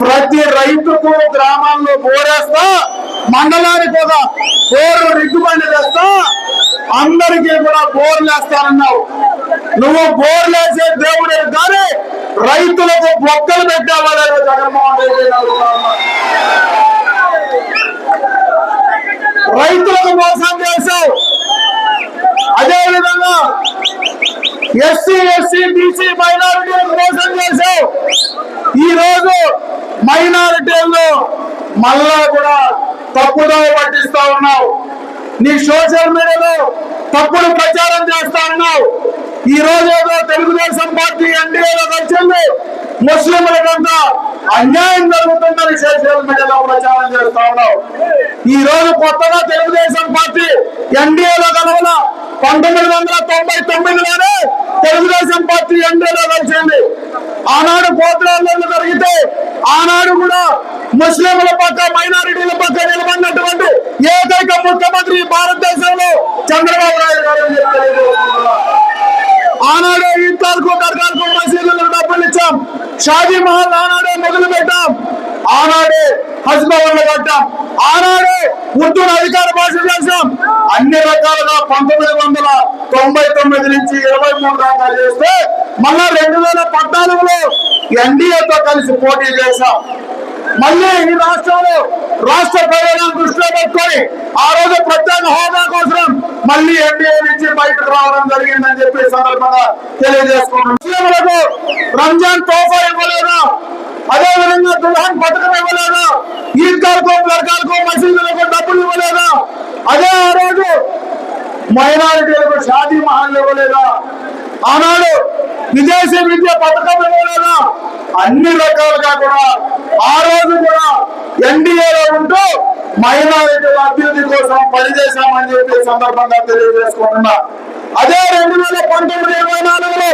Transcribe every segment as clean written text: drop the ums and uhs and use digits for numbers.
ప్రతి రైతుకు గ్రామాల్లో బోరేస్తా, మండలానికి ఒక బోర్లు రిగ్గుబండి చేస్తా, అందరికీ కూడా బోర్లు వేస్తానన్నావు. నువ్వు బోర్లు వేసే దేవుడే కానీ రైతులకు బొక్కలు పెట్టావలేదు జగన్మోహన్ రెడ్డి. రైతులకు మోసం చేశావు. అదేవిధంగా ఎస్సీ బీసీ మైనారిటీలకు మోసం చేశావు. ఈ రోజు మైనారిటీల్లో మళ్ళా కూడా తప్పుదోవ పట్టిస్తా ఉన్నావు. నీ సోషల్ మీడియాలో తప్పుడు ప్రచారం చేస్తా ఉన్నావు. ఈ రోజు ఏదో తెలుగుదేశం పార్టీ ఎన్డీఏలో వచ్చింది, ముస్లింలకంతా అన్యాయం జరుగుతుందని సోషల్ మీడియాలో ప్రచారం చేస్తా ఉన్నావు. ఈ రోజు కొత్తగా తెలుగుదేశం పార్టీ ఎన్డీఏలో కలవల 1999లోనే తెలుగుదేశం పార్టీ ఎన్డీఏలో కలిసింది. ఆనాడు పోతురాళ్ళు జరిగితే ఆనాడు కూడా ముస్లింల పక్క మైనారిటీల పక్క నిలబడినటువంటి ఏకైక ముఖ్యమంత్రి భారతదేశంలో చంద్రబాబు నాయుడు గారు. ఆనాడే ఈద్గాలకు దర్గాలకు మసీదులకు డబ్బులు ఇచ్చాం. షాదీ మహల్ ఆనాడే మొదలు పెట్టాం. ఆనాడే హజ్ భవన్లు కట్టాం. ఆనాడే ఉర్దూను అధికార భాష చేశాం. అన్ని రకాలుగా 1999 నుంచి 23 దాకా చేస్తే మళ్ళా 2014లో ఎన్డీఏతో కలిసి పోటీ చేశాం. మళ్ళీ ఈ రాష్ట్రంలో రాష్ట్ర ప్రయోజనం దృష్టిలో పెట్టుకొని ఆ రోజు ప్రత్యేక హోదా కోసం మళ్ళీ ఎన్డీఏ నుంచి బయటకు రావడం జరిగిందని చెప్పి సందర్భంగా తెలియజేసుకున్నాం. ముస్లింలకు రంజాన్ తోఫా ఇవ్వలేదా, అదేవిధంగా దుల్హన్ పథకం ఇవ్వలేదా, ఈద్గాలకు దర్గాలకు మసీదులకు డబ్బులు ఇవ్వలేదా, అదే ఆ రోజు మైనారిటీలకు షాదీ మహల్ ఇవ్వలేదా, ఆనాడు విదేశీ విద్య పథకం ఇవ్వలేదా, అన్ని రకాలుగా కూడా ఆ రోజు కూడా ఎన్డీఏలో ఉంటూ మైనారిటీల అభివృద్ధి కోసం పనిచేశామని చెప్పి సందర్భంగా తెలియజేసుకుంటున్నా. అదే 2019-24లో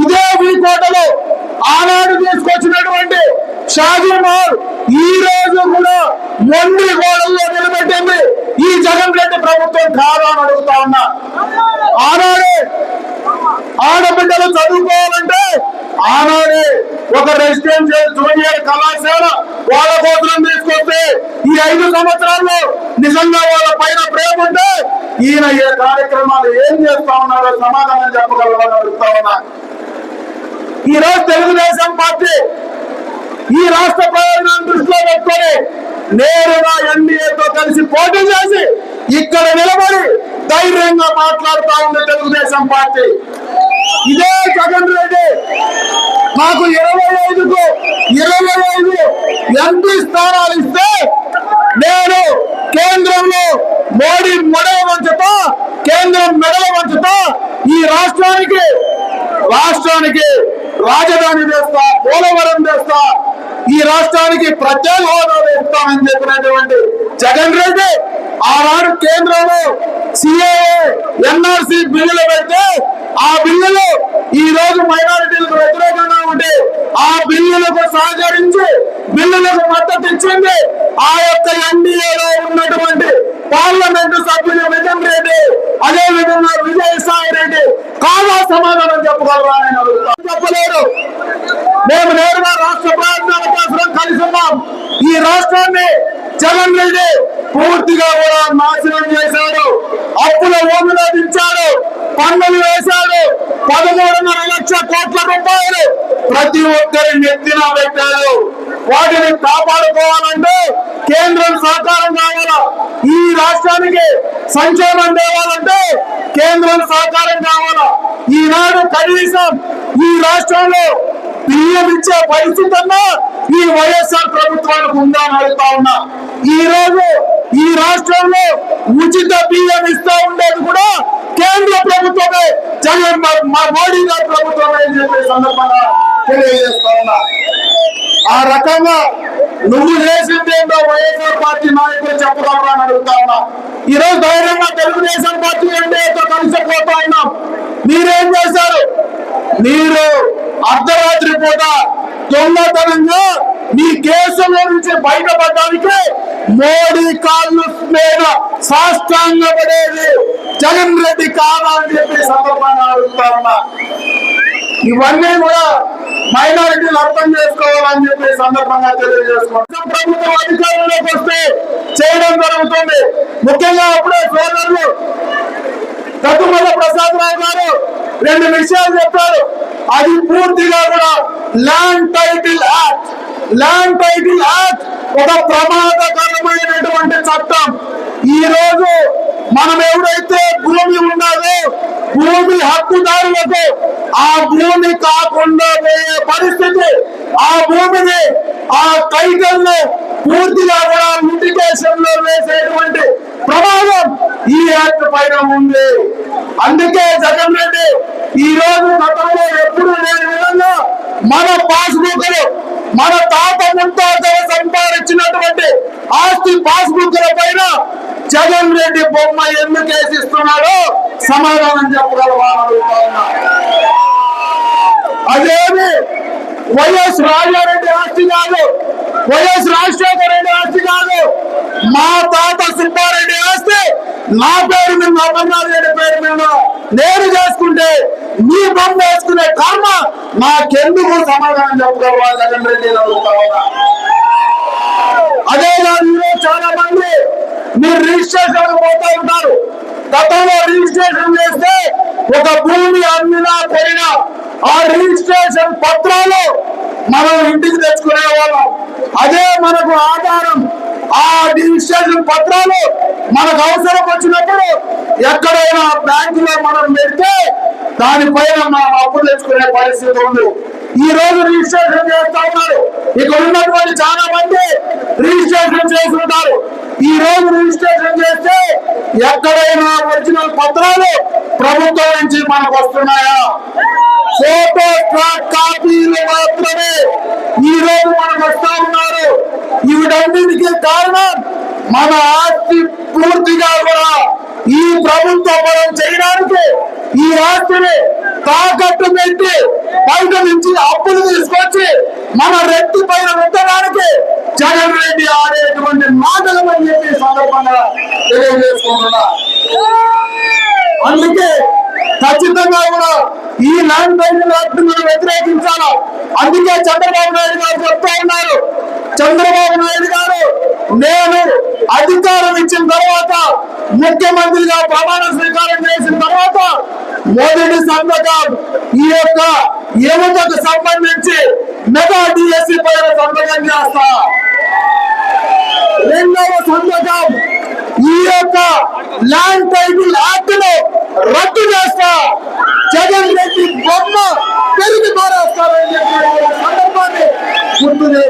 ఇదే వీకోటలో ఆనాడు తీసుకొచ్చినటువంటి షాదీ మహల్ ఈ రోజు కూడా మొండి గోడల్లో నిలబెట్టింది ఈ జగన్ రెడ్డి ప్రభుత్వం కాదా అని అడుగుతా ఉన్నా. ఆనాడే ఆడబిడ్డలు చదువుకోవాలంటే ఆనాడే ఒక రెసిడెన్షియల్ జూనియర్ కళాశాల వాళ్ళ కోసం తీసుకొస్తే ఈ 5 సంవత్సరాల్లో నిజంగా వాళ్ళ పైన ప్రేమ ఉంటే ఈయన ఏ కార్యక్రమాలు ఏం చేస్తా ఉన్నారో సమాధానం చెప్పగలరని అడుగుతా ఉన్నా. ఈ రోజు తెలుగుదేశం పార్టీ ఈ రాష్ట్ర ప్రయోజనాన్ని దృష్టిలో పెట్టుకొని నేరుగా ఎన్డీఏతో కలిసి పోటీ చేసి ఇక్కడ నిలబడి ధైర్యంగా మాట్లాడుతూ ఉంది తెలుగుదేశం పార్టీ. ఇదే జగన్ రెడ్డి మాకు 25కు 25 ఎంపీ స్థానాలు ఇస్తే నేను కేంద్రంలో మోడీ మెడల వంచుతా, కేంద్రం మెడల వంచుతా, ఈ రాష్ట్రానికి రాజధాని చేస్తా, పోలవరం చేస్తా, ఈ రాష్ట్రానికి ప్రత్యేక హోదా ఇస్తామని చెప్పినటువంటి జగన్ రెడ్డి ఆనాడు కేంద్రంలో సిఏఏ ఎన్ఆర్సీ బిల్లులు పెడితే ఆ బిల్లులు ఈ రోజు మైనారిటీలకు వ్యతిరేకంగా ఉంటే ఆ బిల్లులకు సహకరించి బిల్లులకు మద్దతు ఇచ్చింది ఆ యొక్క ఎన్డీఏలో ఉన్నటువంటి పార్లమెంటు సభ్యులు మిథున్ రెడ్డి, అదే విధంగా విజయసాయి రెడ్డి కాదా సమాధానం చెప్పగలరా అని చెప్పలేరు. మేము నేరుగా రాష్ట్ర ప్రయోజనాల కోసం కలిసి ఉన్నాం. ఈ రాష్ట్రాన్ని జగన్ రెడ్డి పూర్తిగా కూడా నాశనం చేశాడు. అప్పుల ఓమిలో దించాడు, పన్నులు వేశాడు, 13.5 లక్షల కోట్ల రూపాయలు ప్రతి ఒక్కరి నెత్తిన పెట్టాడు. వాటిని కాపాడుకోవాలంటే కేంద్రం సహకారం కావాలా, ఈ రాష్ట్రానికి సంక్షేమం తేవాలంటే కేంద్రం సహకారం కావాలా. ఈనాడు కనీసం ఈ రాష్ట్రంలో బియ్యం ఇచ్చే పరిస్థితి అన్నా ఈ వైఎస్ఆర్ ప్రభుత్వానికి ఉందా అని అడుగుతా ఉన్నా. ఈ రోజు ఈ రాష్ట్రంలో ఉచిత బియ్యం ఇస్తా ఉండేది కూడా కేంద్ర ప్రభుత్వమే, జగన్ మోడీ గారి ప్రభుత్వమే అని చెప్పే సందర్భంగా తెలియజేస్తా ఉన్నా. ఆ రకంగా నువ్వు చేసిందేంటో వైఎస్ఆర్ పార్టీ నాయకులు చెప్పగలరా అని అడుగుతా ఉన్నా. ఈ రోజు ధైర్యంగా తెలుగుదేశం పార్టీ ఎన్డీఏతో కలిసిపోతా ఉన్నాం. మీరేం చేశారు? మీరు అర్ధరాత్రి పూట దొంగతనంగా మీ కేసుల నుంచి బయటపడడానికి మోడీ కాళ్ళు మీద సాష్టాంగపడేది జగన్ రెడ్డి కాదా అని చెప్పి సందర్భంగా అడుగుతా ఉన్నా. ఇవన్నీ కూడా మైనారిటీలు అర్థం చేసుకోవాలని చెప్పి సందర్భంగా తెలియజేసుకోవాలి. ప్రభుత్వం అధికారంలోకి వస్తే చేయడం జరుగుతుంది. ముఖ్యంగా అప్పుడే సోదరులు గతుమల ప్రసాద్ రావు గారు 2 విషయాలు చెప్పారు. అది పూర్తిగా కూడా ల్యాండ్ టైటిల్ యాక్ట్ ఒక ప్రమాదకరమైనటువంటి చట్టం. ఈ రోజు మనం ఎవరైతే భూమి ఉన్నదో భూమి హక్కుదారులకు ఆ భూమి కాకుండా పోయే పరిస్థితి, ఆ భూమిని ఆ టైటిల్ ను పూర్తిగా కూడా లిటిగేషన్ లో వేసేటువంటి ప్రమాదం ఈ యాక్ట్ పైన ఉంది. అందుకే జగన్ రెడ్డి ఈ రోజు గతంలో ఎప్పుడు లేని విధంగా మన పాస్బుక్లు, మన తాత ముత్తాతలు సంపాదించినటువంటి ఆస్తి పాస్బుక్ల పైన జగన్ రెడ్డి బొమ్మ ఎందుకు వేసిస్తున్నాడో సమాధానం చెప్పగలవా? అదేమి వైఎస్ రాజారెడ్డి ఆస్తి కాదు, వైఎస్ రాజశేఖర రెడ్డి ఆస్తి కాదు, మా తాత సుబ్బారెడ్డి ఆస్తి నా పేరు మీద, అమర్నాథ్ రెడ్డి పేరు మీద నేను చేసుకుంటే నీ బొమ్మ వేసుకునే కర్మ నాకెందుకు? సమాధానం చెప్పగలవా జగన్ రెడ్డి? అదే కాదు, ఈరోజు చాలా మంది మీరు రిజిస్ట్రేషన్ పోతా ఉంటారు. గతంలో రిజిస్ట్రేషన్ చేస్తే ఒక భూమి అమ్మినా కొనినా ఆ రిజిస్ట్రేషన్ పత్రాలు మనం ఇంటికి తెచ్చుకునే వాళ్ళం. అదే మనకు ఆధారం. ఆ రిజిస్ట్రేషన్ పత్రాలు మనకు అవసరం వచ్చినప్పుడు ఎక్కడైనా బ్యాంకులో మనం పెడితే దానిపైన మనం అప్పు తెచ్చుకునే పరిస్థితి ఉంది. ఈ రోజు రిజిస్ట్రేషన్ చేస్తా ఉన్నారు. ఇక్కడ ఉన్నటువంటి చాలా మంది రిజిస్ట్రేషన్ చేసి ఉంటారు. ఈ రోజు రిజిస్ట్రేషన్ చేస్తే ఎక్కడైనా ఒరిజినల్ పత్రాలు ప్రభుత్వం నుంచి మనకు వస్తున్నాయా? ఫోటో ట్రాక్ కాపీలు మాత్రమే ఈ రోజు మనకు వస్తా ఉన్నారు. వీటన్నిటికీ కారణం మన ఆస్తి పూర్తిగా కూడా ఈ ప్రభుత్వ పరం చేయడానికి ఈ ఆస్తిని తాకట్టు పెట్టి బయట నుంచి అప్పులు తీసుకొచ్చి మన రెడ్డి పైన ఉండడానికి జగన్ రెడ్డి ఆడేటువంటి మాటలు అని చెప్పి సందర్భంగా తెలియజేసుకుంటున్నా. అందుకే ఖచ్చితంగా కూడా ఈ ల్యాండ్ టైటిల్ యాక్ట్ మనం వ్యతిరేకించాలి. అందుకే చంద్రబాబు నాయుడు గారు చెప్తా ఉన్నారు. చంద్రబాబు నాయుడు గారు నేను అధికారం ఇచ్చిన తర్వాత, ముఖ్యమంత్రిగా ప్రమాణ స్వీకారం చేసిన తర్వాత మొదటి సంతకం ఈ యొక్క యువతకు సంబంధించి మెగా డిఎస్సి పైన సంతకం చేస్తా. రెండవ సంతకం ఈ యొక్క ల్యాండ్ టైటిల్ యాక్ట్ ను రద్దు చేస్తా. జగన్ రెడ్డి బొమ్మ పెరిగి మారేస్తారని చెప్పి సందర్భాన్ని గుర్తు